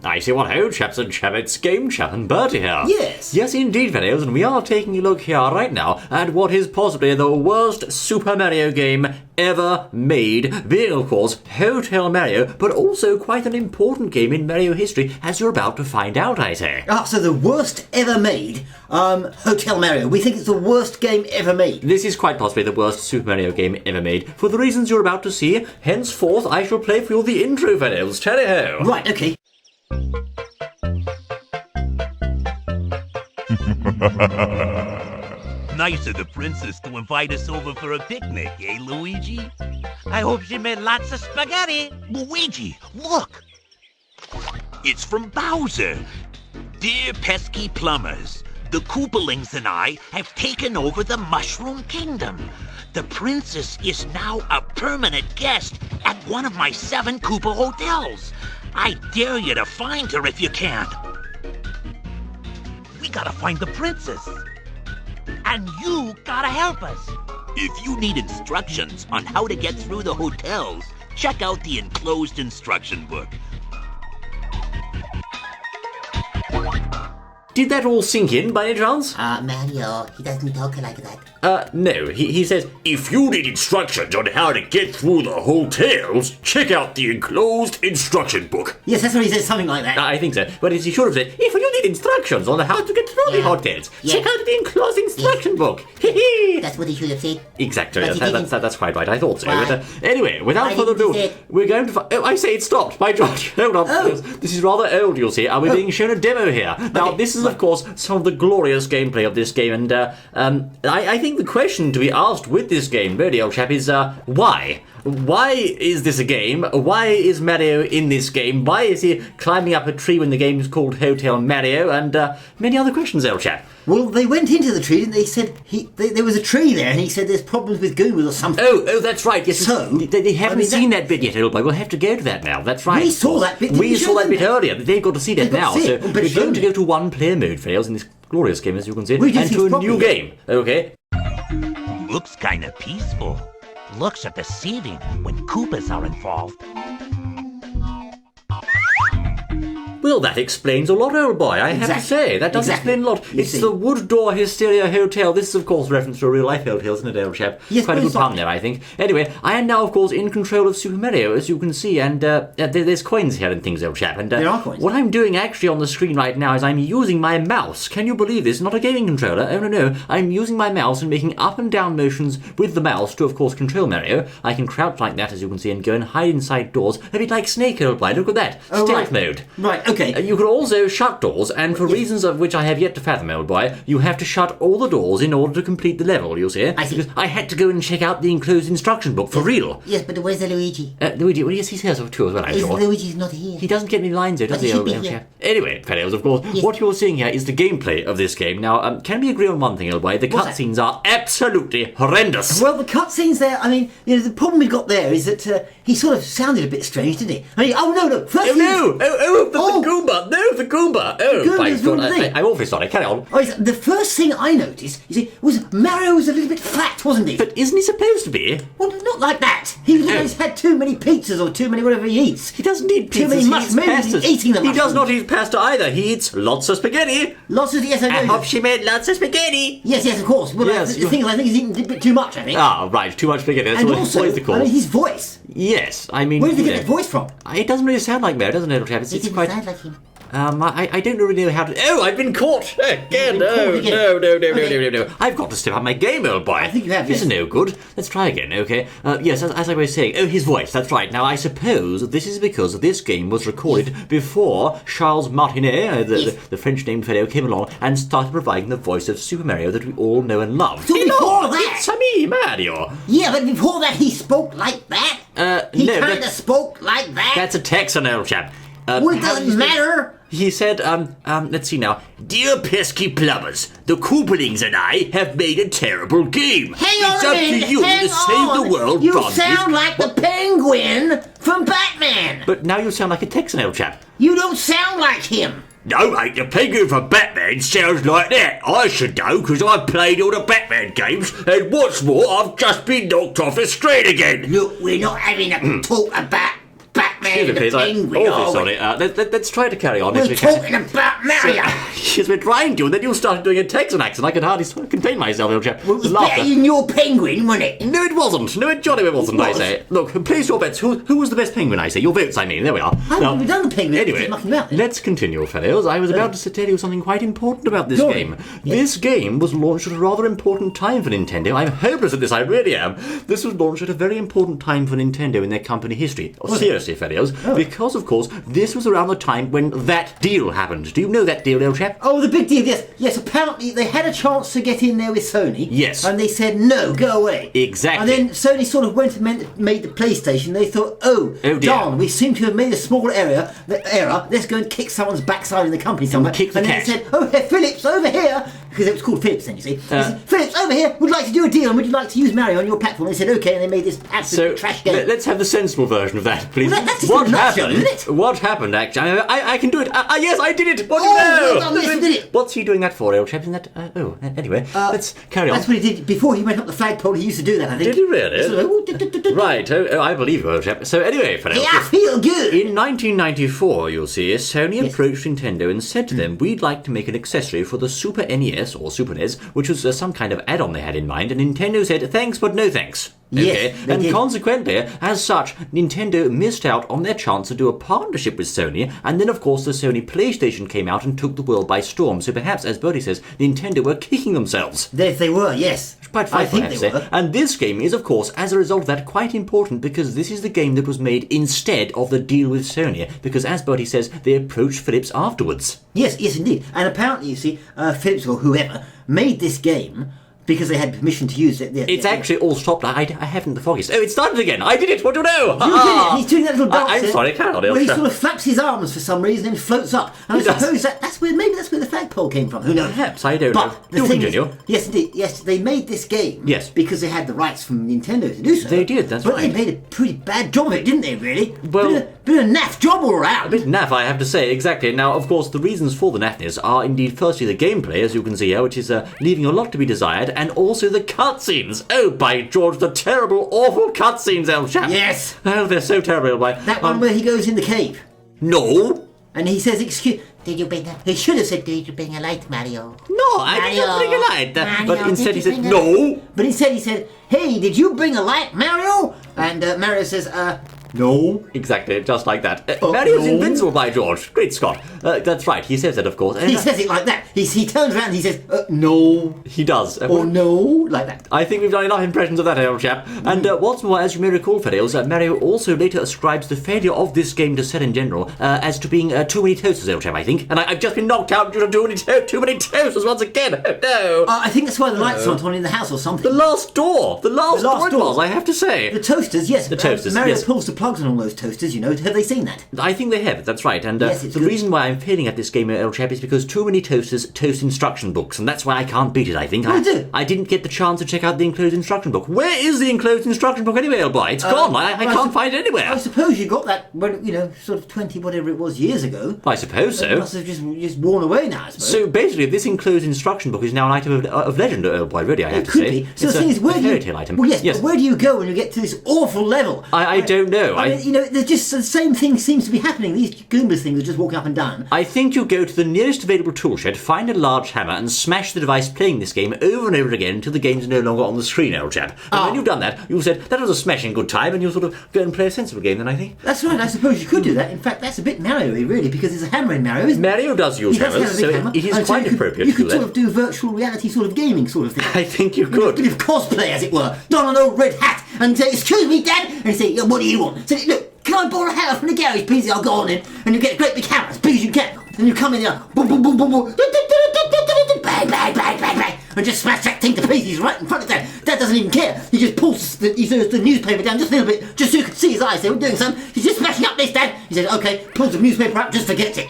I see what ho, Chaps and Chabbits, Game Chap and Bertie here. Yes. Yes, indeed, fellows, and we are taking a look here right now at what is possibly the worst Super Mario game ever made, being, of course, Hotel Mario, but also quite an important game in Mario history, as you're about to find out, I say. So the worst ever made, Hotel Mario. We think it's the worst game ever made. This is quite possibly the worst Super Mario game ever made, for the reasons you're about to see. Henceforth, I shall play for you the intro, fellows. Tally-ho! Right, okay. Nice of the princess to invite us over for a picnic, eh, Luigi? I hope she made lots of spaghetti. Luigi, look! It's from Bowser. Dear pesky plumbers, the Koopalings and I have taken over the Mushroom Kingdom. The princess is now a permanent guest at one of my 7 Koopa hotels. I dare you to find her if you can. We gotta find the princess. And you gotta help us. If you need instructions on how to get through the hotels, check out the enclosed instruction book. Did that all sink in by any chance? Mario, he doesn't talk like that. No. He says, if you need instructions on how to get through the hotels, check out the enclosed instruction book. Yes, that's what he says, something like that. I think so. But he should have said, if you need instructions on how to get through the hotels, check out the enclosed instruction book. That's what he should have said. Exactly. But Yes, that's quite right. I thought so. Why? But, anyway, without Why further didn't you ado, say it? we're going to... I say it stopped. By George. Hold on. Oh. This is rather old, you'll see. We're being shown a demo here. Now, Okay. this is, of course, some of the glorious gameplay of this game. And I think the question to be asked with this game, really, old chap, is why? Why is this a game? Why is Mario in this game? Why is he climbing up a tree when the game is called Hotel Mario? And many other questions, old chap. Well, they went into the tree and they said there was a tree there, and he said there's problems with Google or something. Oh, that's right. Yes, So, they haven't seen that bit yet, old boy. We'll have to go to that now. That's right. We saw that bit. Didn't We you saw show that them bit that? earlier. They've got to see that They've got now. to see So it. But we're show going to them. go to one-player mode, fellas, in this glorious game, as you can see, We do and things to a properly. new game. Okay. Looks kinda peaceful. Looks are deceiving when Koopas are involved. Well, that explains a lot, old boy, I have to say. That does explain a lot. You It's see. the Wood Door Hysteria Hotel. This is, of course, a reference to a real-life hotel, isn't it, old chap? Yes, Quite a very good pun sorry. there, I think. Anyway, I am now, of course, in control of Super Mario, as you can see, and there's coins here and things, old chap. And There are coins. what I'm doing actually on the screen right now is I'm using my mouse. Can you believe this? Not a gaming controller. Oh, no. I'm using my mouse and making up and down motions with the mouse to, of course, control Mario. I can crouch like that, as you can see, and go and hide inside doors. A bit like Snake, old boy. Look at that. Oh, Stealth right. mode. Right, okay. You can also shut doors, and for reasons of which I have yet to fathom, old boy, you have to shut all the doors in order to complete the level, you see. I see. Because I had to go and check out the enclosed instruction book, for real. Yes, but where's the Luigi? Luigi, well, yes, he's here too as well, I'm sure. Luigi's not here. He doesn't get any lines, though, does But he, he old should be chap? here. Anyway, fellows, of course, Yes. what you're seeing here is the gameplay of this game. Now, can we agree on one thing, old boy? The What's that? cutscenes are absolutely horrendous. Well, the cutscenes there, I mean, the problem we've got there is that he sort of sounded a bit strange, didn't he? I mean, no. First Oh, no! The Oh. Goomba! No, the Goomba! Oh, Goomba's my doing God, the thing. I'm awfully sorry. Carry on. Oh, the first thing I noticed, you see, was Mario was a little bit fat, wasn't he? But isn't he supposed to be? Well, not like that. He always had too many pizzas or too many whatever he eats. He doesn't eat Too pizzas, many he mushrooms. eats Maybe pastas. he's eating the He does mushrooms. not eat pasta either. He eats lots of spaghetti. Lots of, yes, I I know. hope she made lots of spaghetti. Yes, of course. Well, Yes, the thing is, I think he's eating a bit too much, I think. Ah, right, too much spaghetti. That's and what also, it's the I cause. mean, his voice. Yes, I mean... Where did he you get know, that voice from? It doesn't really sound like Mario, doesn't it, little chap? It's It quite... sound like him. I don't really know how to... Oh, I've been caught! Again, You've been caught again. No. I've got to step up my game, old boy. I think you have, This is yes. no good. Let's try again, okay? Yes, as I was saying... Oh, his voice, that's right. Now, I suppose this is because this game was recorded before Charles Martinet, the French-named fellow, came along and started providing the voice of Super Mario that we all know and love. So before that- It's me, Mario! Yeah, but before that he spoke like that. He no, kind of that's- spoke like that. That's a Texan, old chap. Well, it how doesn't do you speak? matter. He said, let's see now. Dear pesky plumbers, the Koopalings and I have made a terrible game. Hang on it's a up minute. to you hang to save on. the world You from sound this. like the penguin from Batman. But now you sound like a Texan, old chap. You don't sound like him. No, mate, the penguin from Batman sounds like that. I should know, because I've played all the Batman games, and what's more, I've just been knocked off the street again. Look, we're not having a talk about Batman Excuse me, please. Sorry. Let's try to carry on. We're talking about Mario. Yes, we're trying to, and then you started doing a Texan accent. I can hardly contain myself, old chap. Well, it was better than your penguin, wasn't it? No, it wasn't. No, it jolly well wasn't, I say. Look, place your bets. Who was the best penguin, I say? Your votes, I mean. There we are. I haven't even done the penguin. Anyway, let's continue, fellows. I was about to tell you something quite important about this game. This game was launched at a rather important time for Nintendo. I'm hopeless at this, I really am. This was launched at a very important time for Nintendo in their company history. Seriously, fellows. Because, of course, this was around the time when that deal happened. Do you know that deal, old chap? Oh, the big deal, yes. Yes, apparently they had a chance to get in there with Sony. Yes. And they said, no, go away. Exactly. And then Sony sort of went and made the PlayStation. They thought, oh dear. darn, we seem to have made a small error. Let's go and kick someone's backside in the company somewhere. Kick the cat. Then they said, oh, hey, Philips, over here. Because it was called Philips then, you see. They said, Philips, over here, would like to do a deal and would you like to use Mario on your platform? They said, okay, and they made this absolute trash game. Let's have the sensible version of that, please. Well, that's just what happened, isn't it? What happened, actually? I can do it. Yes, I did it. What do well done, yes, you did it. What's he doing that for, old chap? Isn't that... anyway, let's carry on. That's what he did before he went up the flagpole. He used to do that, I think. Did he really? Right, I believe you, old chap. So anyway, fellows... Yeah, I feel good. In 1994, you'll see, Sony approached Nintendo and said to them, we'd like to make an accessory for the Super NES, or Super NES, which was some kind of add-on they had in mind, and Nintendo said, thanks, but no thanks. Okay, Yes, and consequently, as such, Nintendo missed out on their chance to do a partnership with Sony, and then of course the Sony PlayStation came out and took the world by storm, so perhaps, as Bertie says, Nintendo were kicking themselves. They were, yes. Quite frightful, I have to say. And this game is, of course, as a result of that, quite important, because this is the game that was made instead of the deal with Sony, because as Bertie says, they approached Philips afterwards. Yes, indeed. And apparently, you see, Philips or whoever made this game because they had permission to use it. It's actually all stopped. I haven't the foggiest. Oh, it started again. I did it. What do you know? You did it. He's doing that little dance. I'm sorry, carry on. Where he sort of flaps his arms for some reason and floats up. And I suppose that's where the flagpole came from. Who knows? Perhaps, I don't know. But the thing is, yes, indeed, yes, they made this game. Yes. Because they had the rights from Nintendo to do so. They did. That's right. But they made a pretty bad job of it, didn't they? Really? Well, bit of naff job all around. A bit naff, I have to say. Exactly. Now, of course, the reasons for the naffness are indeed, firstly, the gameplay, as you can see here, which is leaving a lot to be desired, and also the cutscenes. Oh, by George, the terrible, awful cutscenes, old chap. Yes. Oh, they're so terrible. That one where he goes in the cave. No. And he says, excuse... Did you bring a... He should have said, did you bring a light, Mario? No, I did not bring a light. But instead he said, no. But instead he said, hey, did you bring a light, Mario? And Mario says, no. Exactly, just like that. Mario's invincible, by George. Great Scott. That's right, he says that, of course. He says it like that. He turns around and he says, no. He does. Or no, like that. I think we've done enough impressions of that, old chap. And what's more, as you may recall, fellows, Mario also later ascribes the failure of this game to set in general as to being too many toasters, old chap, I think. And I've just been knocked out due to too many toasters once again. Oh, no. I think that's why the lights aren't on in the house or something. The last door it was, I have to say. The toasters, yes. The toasters, Mario yes. pulls the plugs on all those toasters, you know. Have they seen that? I think they have, that's right. And yes, the reason why I'm failing at this game, old chap, is because too many toasters toast instruction books, and that's why I can't beat it, I think. I didn't get the chance to check out the enclosed instruction book. Where is the enclosed instruction book anyway, old boy? It's gone. I can't find it anywhere. I suppose you got that, sort of 20 whatever it was years ago. I suppose so. It must have just worn away now, I suppose. So basically, this enclosed instruction book is now an item of legend, old boy, really, I have to say. It could be. So the thing is, where do you... item. Well, yes, but where do you go when you get to this awful level? I don't know. I mean, there's just the same thing seems to be happening. These Goombas things are just walking up and down. I think you go to the nearest available tool shed, find a large hammer, and smash the device playing this game over and over again until the game's no longer on the screen, old chap. And when you've done that, you've said, that was a smashing good time, and you'll sort of go and play a sensible game then, I think. That's right, I suppose you could do that. In fact, that's a bit Mario-y, really, because there's a hammer in Mario, isn't there? Mario does use hammers, so it is quite appropriate you to do could sort of do virtual reality sort of gaming sort of thing. I think you could. A bit of cosplay, as it were. Don an old red hat and say, excuse me, Dad, and he'd say, what do you want? Say, look, can I borrow a hammer from the garage, please? I'll go on in, and you get a great big hammer, as big as you can. And you come in there, boom, boom, boom, boom, boom, bang, bang, bang, bang, bang, and just smash that thing to pieces right in front of Dad. Dad doesn't even care. He just pulls the newspaper down just a little bit, just so you can see his eyes. They were doing something. He's just smashing up this, Dad. He says, okay, pulls the newspaper up, just forgets it.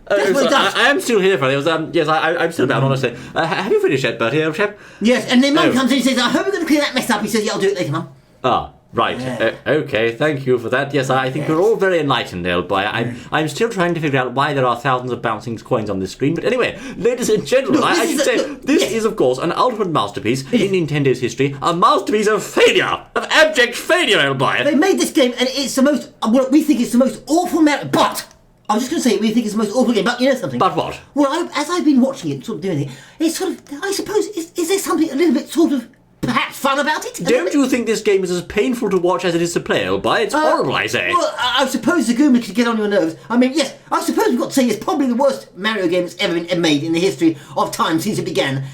That's what he does. I am still here, fellas. Yes, I'm still about, honestly. Have you finished yet, Bertie, old chap? Yes, and then Mum comes in and says, I hope we're going to clear that mess up. He says, yeah, I'll do it later, Mum. Right. Okay. Thank you for that. Yes, I think we're all very enlightened, old boy. I'm still trying to figure out why there are thousands of bouncing coins on this screen. But anyway, ladies and gentlemen, I should say this is, of course, an ultimate masterpiece in Nintendo's history. A masterpiece of failure, of abject failure, old boy. They made this game, and it's the most. Well, we think it's the most awful. But I was just going to say we think it's the most awful game. But you know something? But what? Well, as I've been watching it, sort of doing it, it's sort of. I suppose is there something a little bit sort of. Perhaps fun about it? Don't you think this game is as painful to watch as it is to play, old boy? It's horrible, I say. Well, I suppose the Goomba could get on your nerves. I mean, yes, I suppose we've got to say it's probably the worst Mario game that's ever been made in the history of time since it began,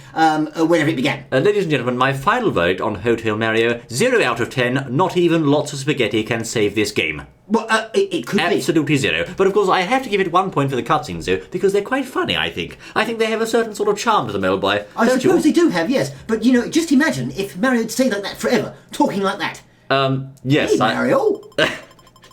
whenever it began. Ladies and gentlemen, my final verdict on Hotel Mario, 0 out of 10, not even lots of spaghetti can save this game. Well, it could be. Absolutely 0. But of course, I have to give it 1 point for the cutscenes, though, because they're quite funny, I think. I think they have a certain sort of charm to them, old boy. I suppose they do have, yes. But, you know, just imagine if Mario had stayed like that forever, talking like that. Yes. Hey, Mario.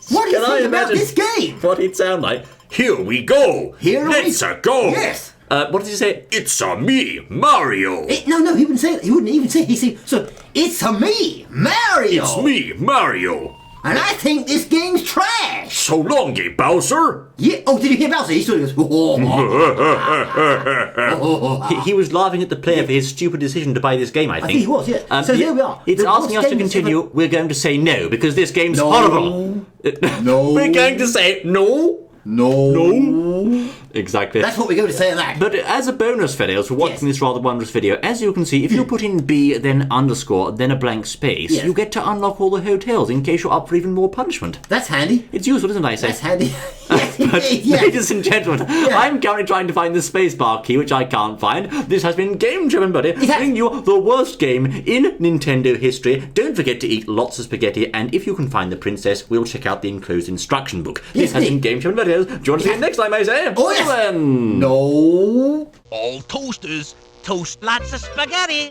What do you think about this game? What he'd sound like? Here we go. Let's go. Yes. What did he say? It's me, Mario. No, he wouldn't say that. He wouldn't even say it. He'd say, so, it's me, Mario. It's me, Mario. And I think this game's trash. So long, Bowser. Yeah. Oh, did you hear Bowser? He sort of goes, He was laughing at the player for his stupid decision to buy this game, I think. I think he was, yeah. So here we are. It's The asking us worst to game continue. ever- We're going to say no, because this game's horrible. No. We're going to say no. No. Exactly. That's what we're going to say on that. But as a bonus, fellows, for watching this rather wondrous video, as you can see, if you put in B, then underscore, then a blank space, Yes. you get to unlock all the hotels in case you're up for even more punishment. That's handy. It's useful, isn't it, I say? That's handy. Yes, But, indeed, yeah. ladies and gentlemen, I'm currently trying to find the spacebar key, which I can't find. This has been Game Chairman Buddy, bringing you the worst game in Nintendo history. Don't forget to eat lots of spaghetti, and if you can find the princess, we'll check out the enclosed instruction book. This has been Game Chairman Buddy. Do you want to see it next time, I say? Oh, yes. Well, then. No. All toasters toast lots of spaghetti.